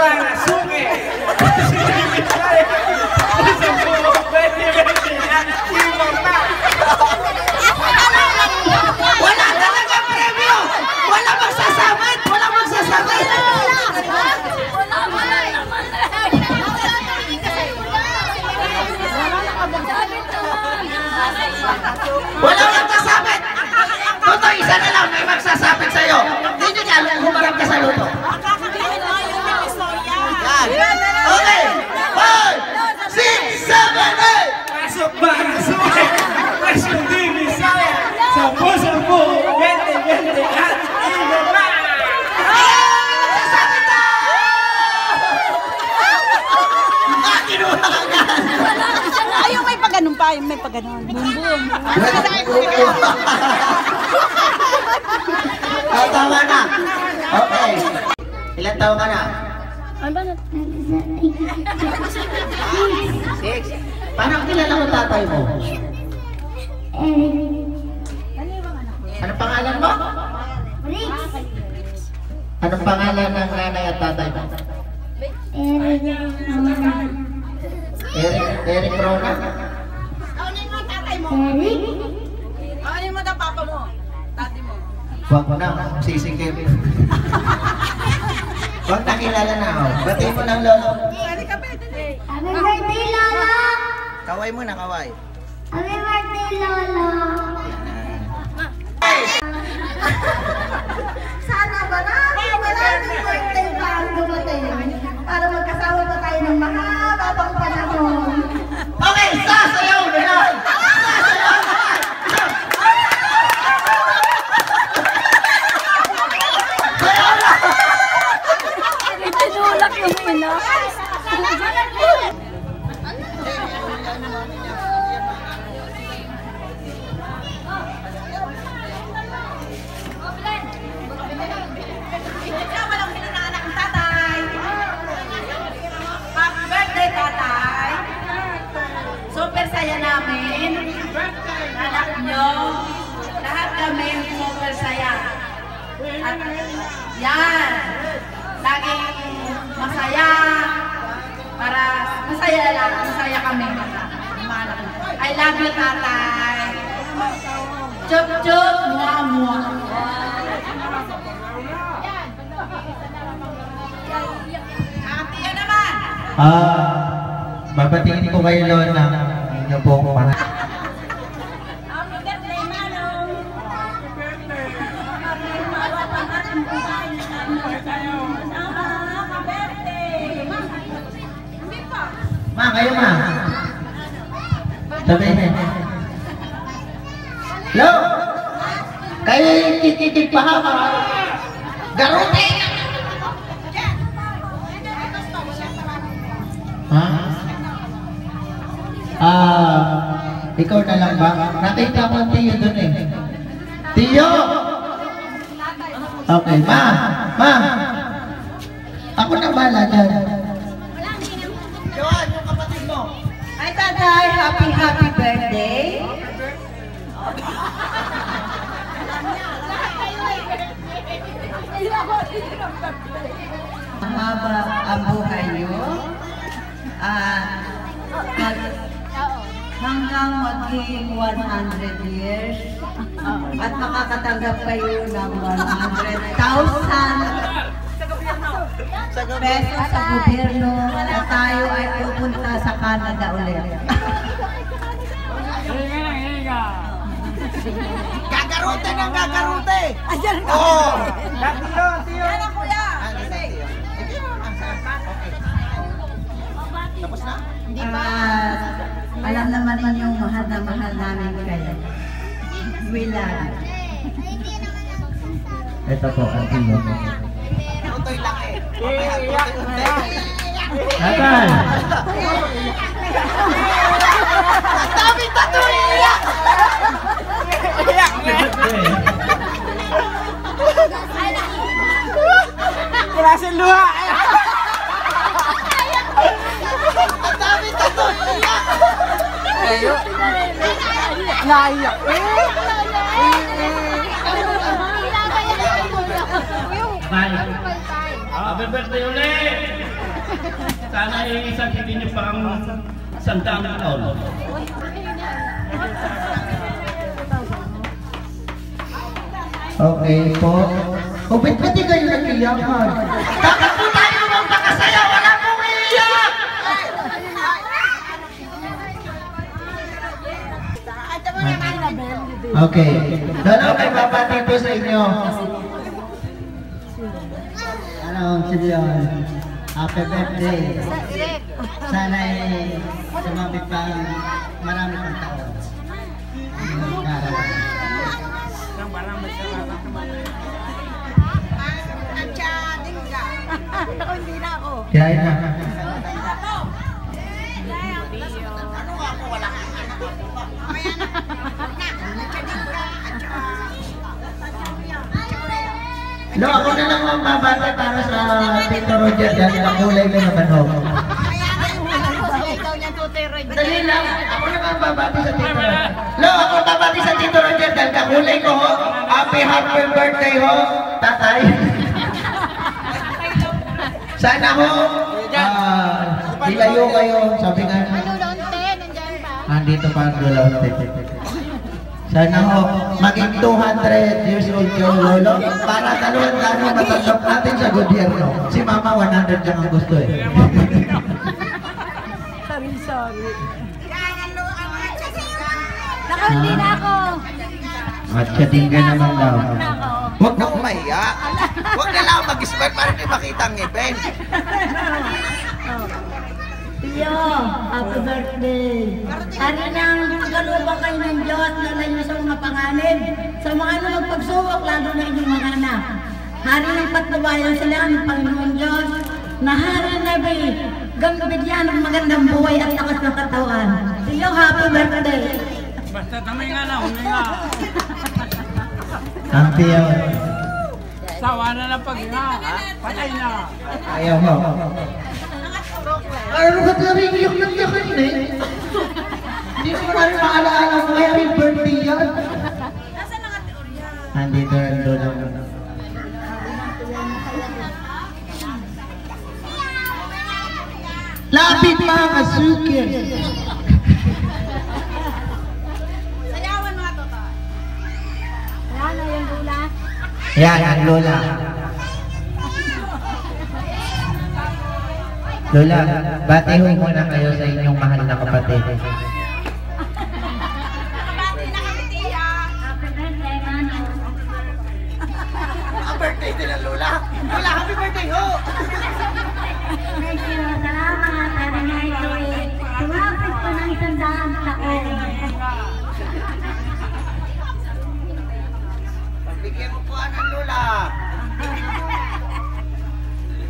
Sana suke! Wala talaga premyo! Wala magsasabit! Wala magsasabit! Wala magsasabit! Toto, isa na lang may magsasabit sa'yo. Hindi ka humarap ka sa luto. Okay! 5, 6, 7, 8! Pasok ba ang suke? Presyo di Bisaya! Sampo-sampo! 20-20 at iba pa! Magsasabit na! Kinuha ka agad! Ayaw, may paganon pa. May paganon. Boom, boom. Tama na. Okay. Ilan taon ka na? Ano ba na? 6. Paano kilala mo tatay mo? Anong pangalan mo? Anong pangalan ng nanay at tatay mo? Eric Rona? Kaunin mo tatay mo. Kaunin mo na papa mo. Tati mo. Huwag na, sisikip. Huwag nakilala na ako. Batiin mo ng lolo. Happy birthday, Lolo! Kaway mo na, kaway. Happy birthday, Lolo! Sana ba na? Maraming birthday pa ang dumating para magkasama pa tayo ng mahabang panahon. Okay, sasayaw na yan! Sasayaw na yan! Sayaw na! Itinulak yung ina. Happy birthday, tatay! Super saya namin. Anak nyo. Lahat kami super saya. At yan. Laging masaya. Para masaya lang. Masaya kami. I love you, tatay. Chup chup, mua mua. Ate naman. Babatingin ko kayo Lolo na inyo pong mga... Happy birthday, Manong. Happy birthday. Ma, kayo ma. Sabihin. Lo! Kayo yung tititig pa ha, mga garute! Ha? Ikaw na lang ba? Nakita ko ang tiyo dun eh. Tiyo! Okay, ma! Ma! Ako na bala dyan. Johan, yung kapatid mo. Hi, tatay. Happy birthday. Mahaba ang buhay nyo. Hanggang maging 100 years. At makakatanggap kayo ng 100,000 pesos sa gobyerno na tayo ay pupunta sa Canada ulit. Gagarote ng gagarote! Ayan na. Oo! Tiyo! Yan ang kuya! Tapos na? Alam naman ninyong mahal na mahal namin kayo. We love you. Ito po, ang tiyo. Tutoy lang eh. Natay! Ang dami tatoy! Iyak! Iyak nga! Kurasin luha! Ang dami tatoy! Iyak! Naiyak. Happy birthday ulit! Sana isangkitin niyo pa ang sandaang taon. Okay po. O, ba't di kayo nag-iyakan? Dapat po tayo magpakasaya, wala pong iiyak! Okay. Dalaw may babati po sa inyo. Ano, Silyon? Happy birthday. Sana ay sumabit pa marami pang taon. Ako, hindi na ako. Kaya na. No, ako na lang ang mabati para sa Tito Roger dahil ang kulay ko naman ho. Ikaw niya, Tutoy Roy. Dali lang, ako na ang babati sa Tito Roger. No, ako babati sa Tito Roger dahil ang kulay ko ho. Happy birthday ho, tatay. Sana ho, dilayo kayo, sabi nga. Lulonte, nandiyan pa. Nandito pa ang lulonte. Sana ho, maging 200 years old kayo, Lolo, para taluan gano'ng matanggap natin sa gobyerno. Si Mama, 100 lang ang gusto eh. Sorry. Naku, hindi na ako. At katingga naman daw. Huwag na umaya. Huwag na lang mag-smile para hindi makita ang event. Tiyo, happy birthday. Hari nang pagkalubang kayo ng Diyos, lalay nyo sa mga panganib. Sa mga ano magpagsuwak, lalo na inyong mga anak. Hari ng patnubayan sila ng Panginoon Diyos, na hari na ba'y gambigyan ng magandang buhay at lakas ng katawan. Tiyo, happy birthday. Basta kami nga na, huminga. Ang tiyo. Sawa na lang paghinga. Patay na. Ayaw mo. Ano ka tayo iyak ng yakin eh? Hindi mo na rin maalaala mo kaya rin birthday yan. Nasaan ang ate Orya? Andito rin doon. Lapit mga sukir. Sayawan mga Totoy. Ano yung lula? Yan, ang Lola. Lola, bati ho muna kayo sa inyong mahal na kapatid. Nakabati na kami, Tia. Happy birthday, Mano. Ang birthday din ang Lola. Lola, happy birthday ho! Thank you. Salamat. Para na ito eh. Tumapit po ng 100 taon. Pagbigyan mo po ng Lola.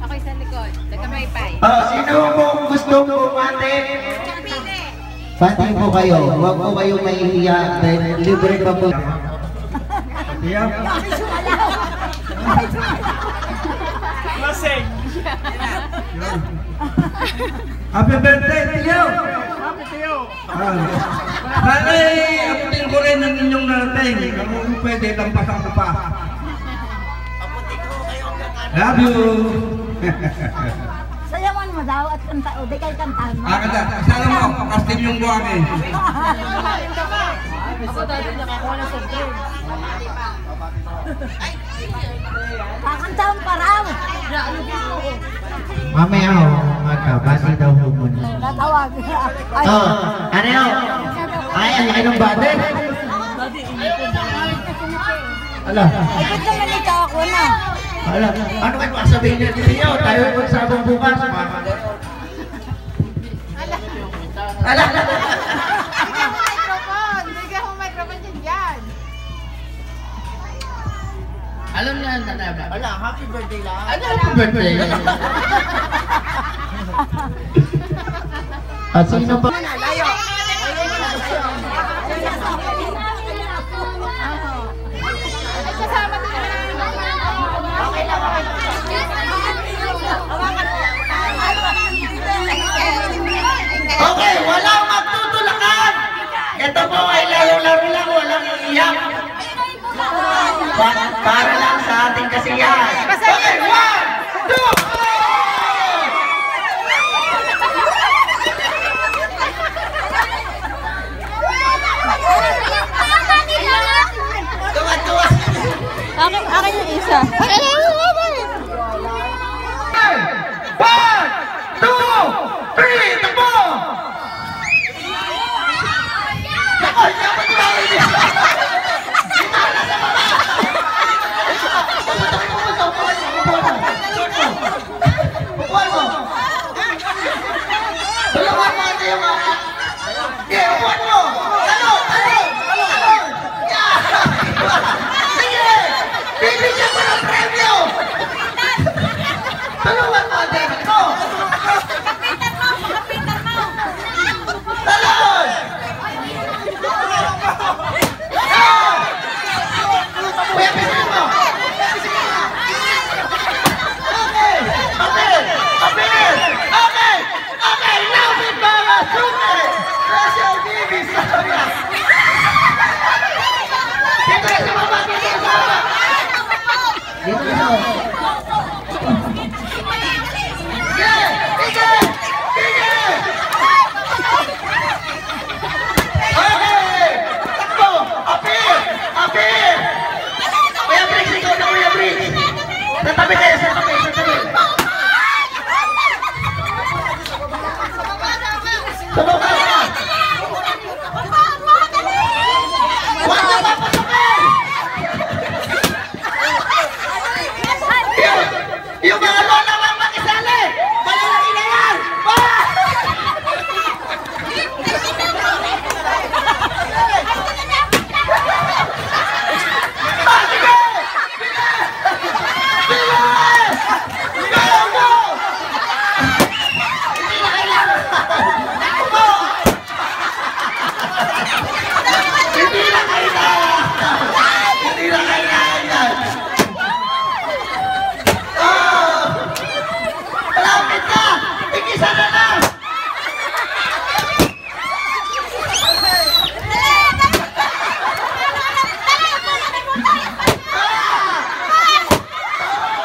Ako'y sa likod. Nagkamaypay. Sino po gustong bumati? Pili. Bati po kayo. Huwag po kayo mahihiya dahil libre pa po. Lasing. Happy birthday, Tiyo! Happy Tiyo. Sana'y abutin ko rin ang inyong narating. Kung pwede, lampasan ko pa. Papunti ko kayo hanggang Love you! Sayawan mo daw at kanta. O, di kayo kantahan mo. Kanta, sana mo, pakastin yung buwangin. Ako dahil nakakuha ng sentro. Kakantahan pa raw. Mamaya ho, magkabati daw po muna. Natawag. Ay, Ano yun? Ay, ang laki ng bate. Ala, ay, ba't naman ikaw ako na? ala. Ano kayo masabihin niyo Tiyo? Tayo ay magsabong bukas. Ala. Bigyan mo microphone. Bigyan mo microphone dyan. Alam na ang tataba. Wala, happy birthday lang. Ano ang birthday? At sino pa? Layo. Ay, kasama din. Okay lang, okay lang. Okay, walang magtutulakan! Ito po ay laro-laro lang, walang iiyak. Para lang sa ating kasiyahan. Okay, 1, 2, 3, takbo! Ako, hindi ako tumawin niya. Itala sa baba! Upuan mo! Tulungan mo ito yung mga... Yeah, upuan mo! Talon! Yeah! Sige! Bibigyan ko ng premyo! Tulungan mo ito! Talon! Kuya, pisilin mo! Okay, lapit mga suki! Special baby, sorry! Dito na sa baba! Dito na sa baba! Sige! Okay! Takbo! Apir! Kuya Briggs, ikaw na Kuya Briggs! Tatabi kayo, tatabi! Sa baba ka! Huwag na papasukin! Yung mga lola lang makisali! Malalaki na yan! Sige! Go! Hindi na kailangan! Hindi na kailangan yan! Malapit na! Tigisa na lang!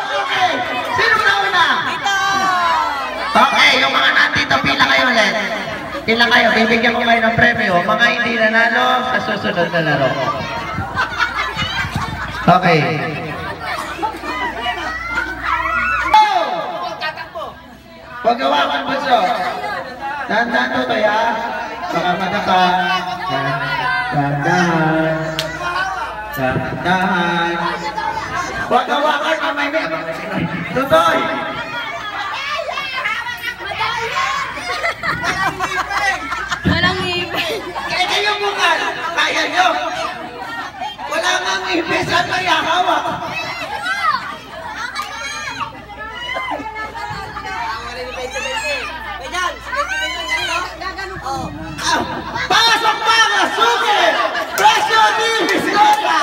Okay! Sino na una? Okay, yung mga nandito, pila kayo ulit. Pila kayo, bibigyan ko kayo ng premyo. Mga hindi nanalo sa susunod na laro. Okay. Huwag gawakan mo siya. Dahan-dahan to tayo. Baka madapa. Dahan-dahan. Huwag gawakan mamay may. Tutoy! Walang ngipin. Kaya kayo bukan. Kaya nyo. Wala nga ngipis at may hawak. Pasok mga suki! Presyo ni Viscola!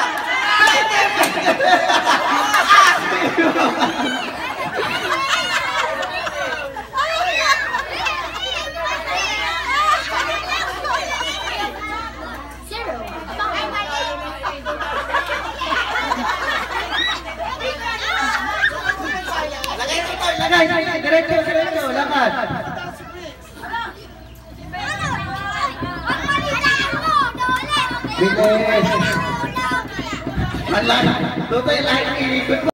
Lagay, diretso, lakad. Bilis! Alay! Tutoy lang iikot mo!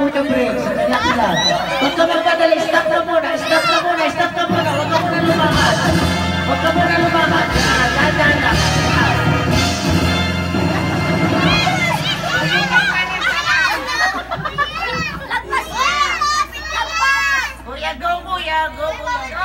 po yung brakes. Relax lang. Huwag ka magpadali. Stop na muna. Stop na muna. Stop na muna. Huwag ka muna lumakas. Huwag ka muna lumakas. Dahan lang. Kuya, go kuya, go kuya.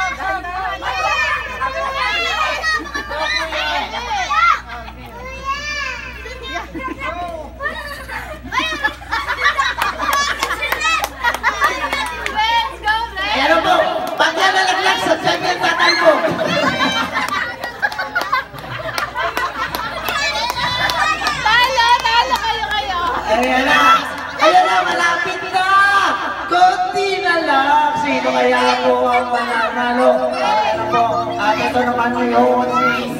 Pero po, pag yan nalaglag sa channel, tatay po. Talo kayo. Ayan na. Ayan na, malapit na. Kunti na lang. Sino kaya po ang mananalo? Ayan po. At ito naman yung si...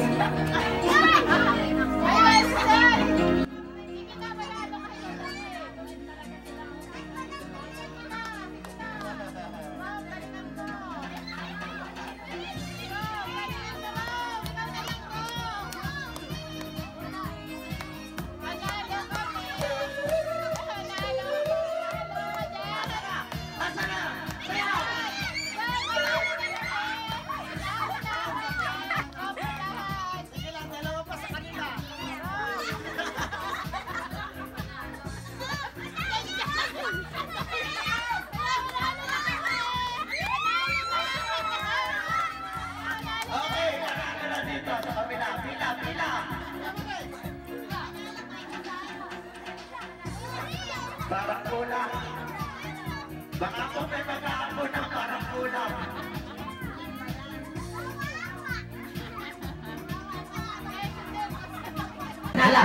Parang kulang. Baka po may mag-aabot ng parang kulang. Nala.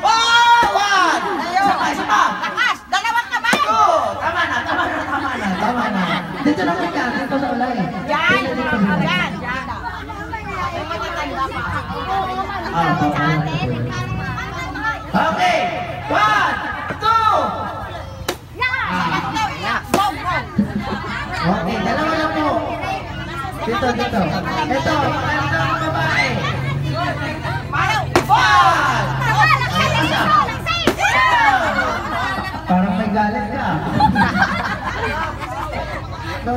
Oh! One! Isa pa! Lakas! Dalawang kamay! Oh! Tama na. Dito na ka, dito sa ulay. Yan! Yan! May matatanda pa. Okay! 1, 2! Okay, dalawa lang po. Dito. Ito, magandang babae. Parang may galit ka. Go.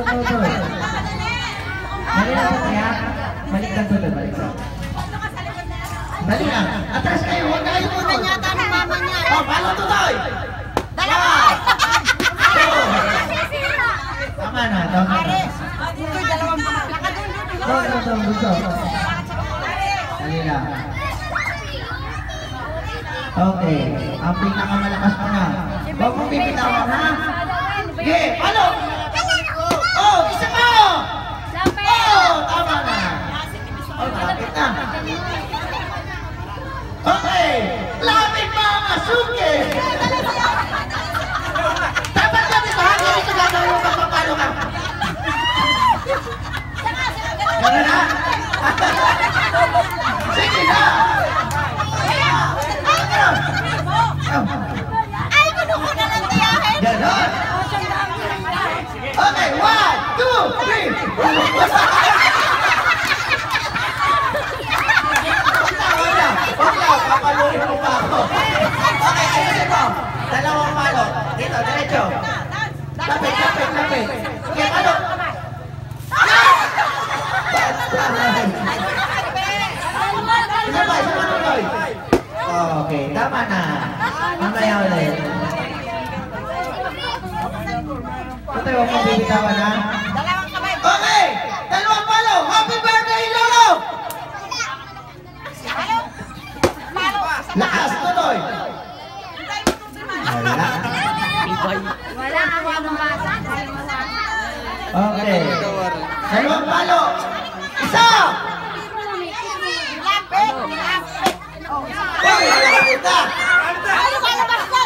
Dali lang po kaya. Balik lang po. Dali lang. Atras kayo. Huwag kayo po. Yata ng mama niya. Oh, palo tutoy. Dalawa! Tama na. Dito dalawang kamay. Gusto. Dali lang. Okay. Ang pinakamalakas mo na. Huwag mong bibitawan, ha? Sige, palo! Oh, isa pa! Oh, tama na. Oh, malapit na. Okay. Lapit mga suki! Dapat ka dito, ha? Hindi ko gagawin mo pagpapalo ka. Gano'n na? Sige na! Ay, kinuha na ng tiyahin! Ganon! Okay, 1, 2, 3! Wag lang, papaluin mo pa ako. Okay, ayusin mo. Dalawang palo. Dito, diretso. Lapit. Sige, palo. Isa pa, tuloy. Okay, tama na. Mamaya ulit. Ito yung mabibitawan na. Dalawang kamay! Okay! Dalawang palo! Happy birthday, Lolo! Palo! Lakas, tuloy! Wala. Wala kang mamasa. Okay. Dalawang palo! Isa! Lapit! Uy! Malapit na! Lumalabas na!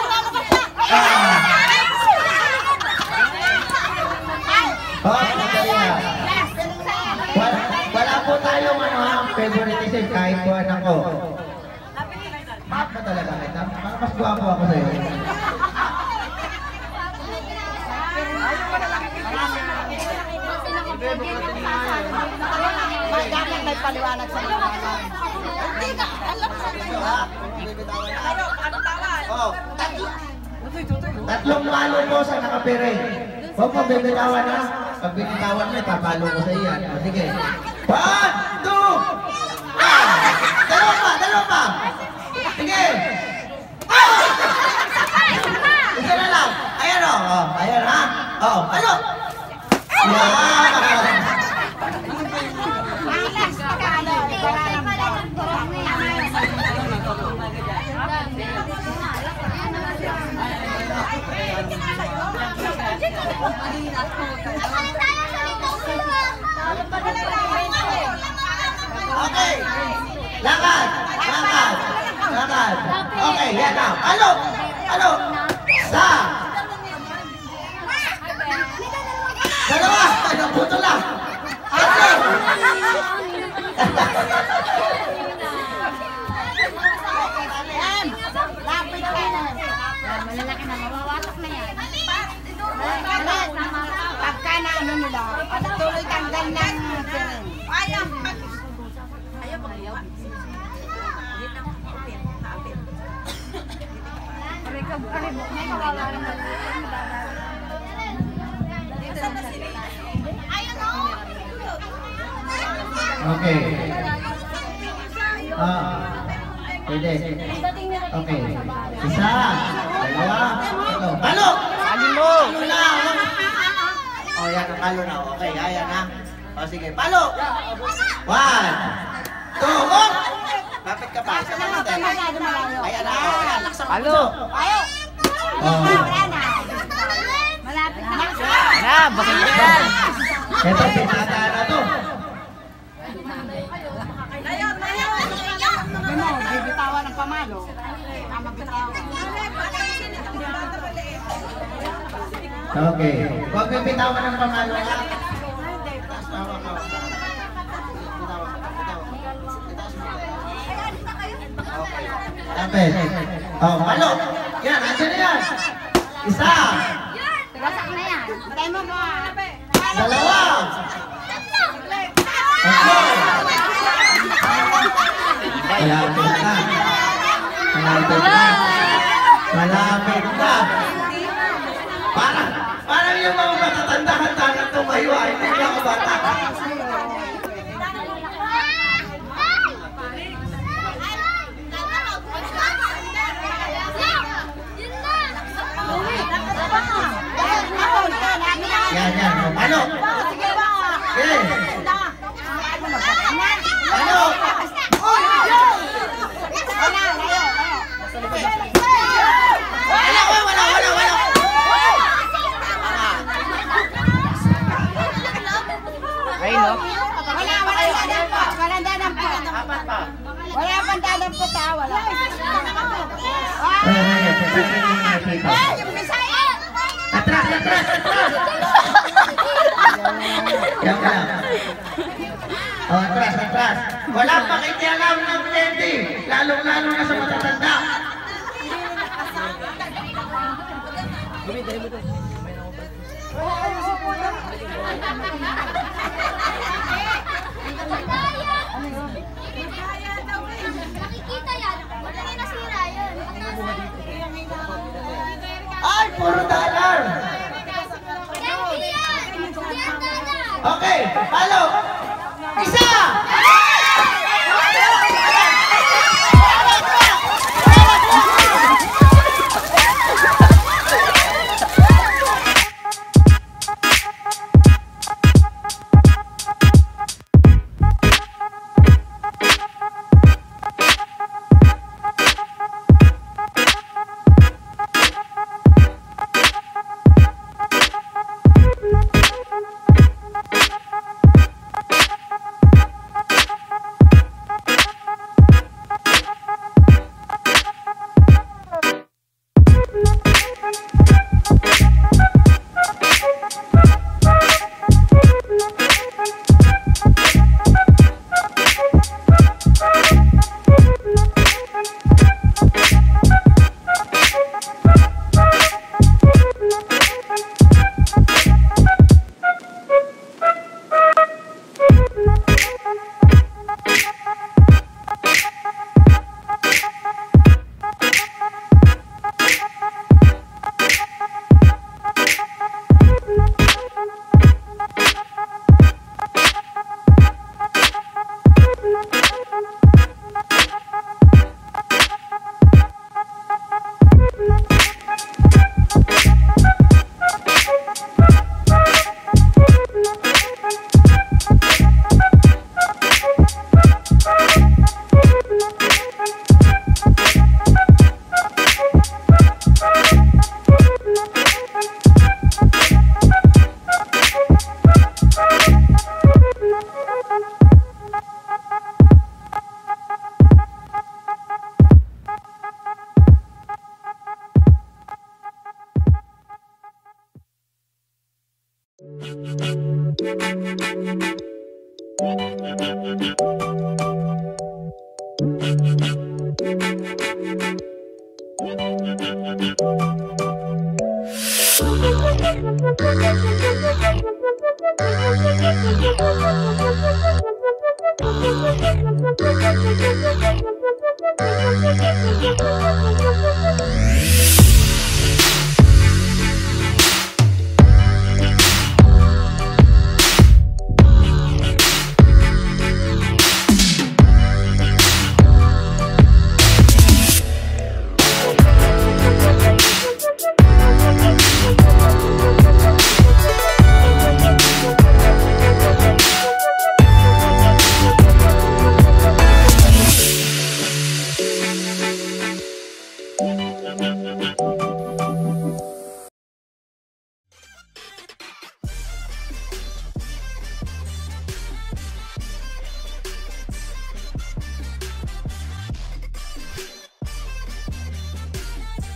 Okay, madali na. Wala po tayong favoritism kahit po anak ko. Bakit mo talaga kita? Mas guwapo ako sa'yo. Dapat may paliwanag sa mga. Hindi na, alam mo. Tatlong palo po sa nakapere. Huwag mo bibitawan ha. Pag binitawan mo, papalo ko sa iyan. O, sige. 1, 2, dalawa pa. Sige. Isa na lang. Ayan o. Ayan ha. Ano? Okay. Lakad. Okay, yan na. Ano? Sa. Dalawa. Buto lang. Lapit ka na. Malalaki na, mawawasak na yan. Pagka na ano nila, tuloy tanggal ng ayaw. Ayaw pag-ayaw. May kawawa naman. Okay. Pwede. Okay. Isa. Dalawa. Ito. Palo! Palo na! Yan, palo na. Okay, ayan na. Sige, palo! 1, 2, oh! Lapit ka pa. Isa lang natin. Ayan na. Palo! Malapit na. Bakit yan? Ito, pinata na to. Bibitawan ng pamalo. Mabitawan. Okay. Huwag may bitawan ng pamalo ha. Lapit. Palo. Yan, andyan na yan. Isa. Wasak na yan. Matay mo mo. Dalawa. Malapit na. Parang yung mga matatanda-handa na tumayo ay hindi mga bata. Yan. Ano? Okay. Ano? Wala. Ay, no? Walang dadampot. Apat pa. Wala pang dadampot ha. Wala. Yung Bisaya! Atras! Yan ka lang. Atras. Walang pakikialam ng TNT. Lalong-lalo na sa matatanda. Nakikita yan. Wala na nasira yan. Ay, puro dollar. Okay, palo. Isa. Thank you.